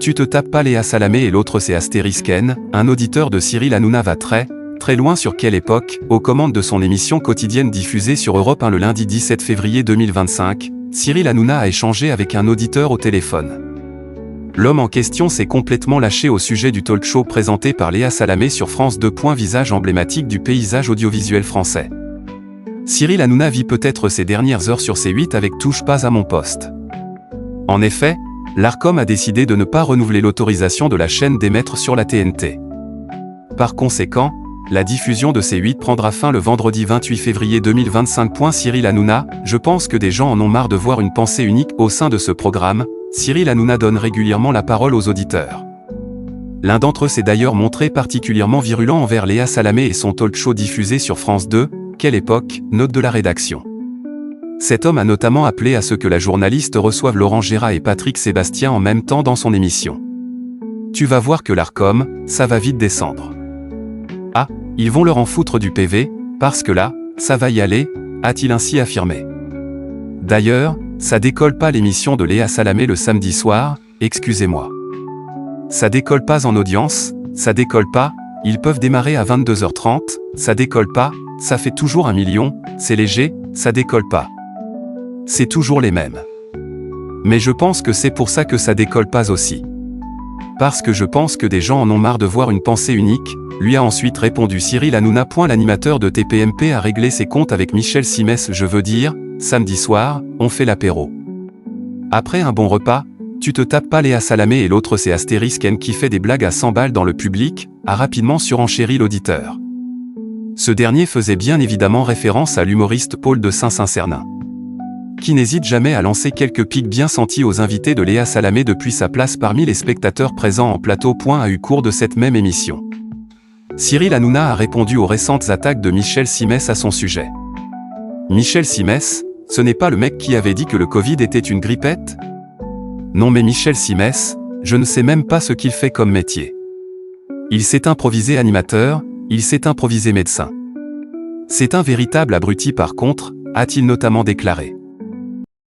Tu te tapes pas Léa Salamé et l'autre c'est Astérisque N, un auditeur de Cyril Hanouna va très loin sur quelle époque, aux commandes de son émission quotidienne diffusée sur Europe 1 le lundi 17 février 2025, Cyril Hanouna a échangé avec un auditeur au téléphone. L'homme en question s'est complètement lâché au sujet du talk show présenté par Léa Salamé sur France 2. Visage emblématique du paysage audiovisuel français. Cyril Hanouna vit peut-être ses dernières heures sur C8 avec Touche pas à mon poste. En effet, l'Arcom a décidé de ne pas renouveler l'autorisation de la chaîne d'émettre sur la TNT. Par conséquent, la diffusion de C8 prendra fin le vendredi 28 février 2025. Cyril Hanouna, je pense que des gens en ont marre de voir une pensée unique au sein de ce programme. Cyril Hanouna donne régulièrement la parole aux auditeurs. L'un d'entre eux s'est d'ailleurs montré particulièrement virulent envers Léa Salamé et son talk show diffusé sur France 2. Quelle époque, note de la rédaction. Cet homme a notamment appelé à ce que la journaliste reçoive Laurent Gérard et Patrick Sébastien en même temps dans son émission. Tu vas voir que l'Arcom, ça va vite descendre. Ah, ils vont leur en foutre du PV, parce que là, ça va y aller, a-t-il ainsi affirmé. D'ailleurs, ça décolle pas l'émission de Léa Salamé le samedi soir, excusez-moi. Ça décolle pas en audience, ça décolle pas, ils peuvent démarrer à 22h30, ça décolle pas, ça fait toujours 1 million, c'est léger, ça décolle pas. C'est toujours les mêmes. Mais je pense que c'est pour ça que ça décolle pas aussi. Parce que je pense que des gens en ont marre de voir une pensée unique, lui a ensuite répondu Cyril Hanouna. L'animateur de TPMP a réglé ses comptes avec Michel Simès. Je veux dire, samedi soir, on fait l'apéro. Après un bon repas, tu te tapes pas Léa Salamé et l'autre c'est Astérisque N qui fait des blagues à 100 balles dans le public, a rapidement surenchéri l'auditeur. Ce dernier faisait bien évidemment référence à l'humoriste Paul de Saint-Cernin, qui n'hésite jamais à lancer quelques pics bien sentis aux invités de Léa Salamé depuis sa place parmi les spectateurs présents en plateau. A eu cours de cette même émission. Cyril Hanouna a répondu aux récentes attaques de Michel Simès à son sujet. Michel Simès, ce n'est pas le mec qui avait dit que le Covid était une grippette ? Non mais Michel Simès, je ne sais même pas ce qu'il fait comme métier. Il s'est improvisé animateur, il s'est improvisé médecin. C'est un véritable abruti par contre, a-t-il notamment déclaré.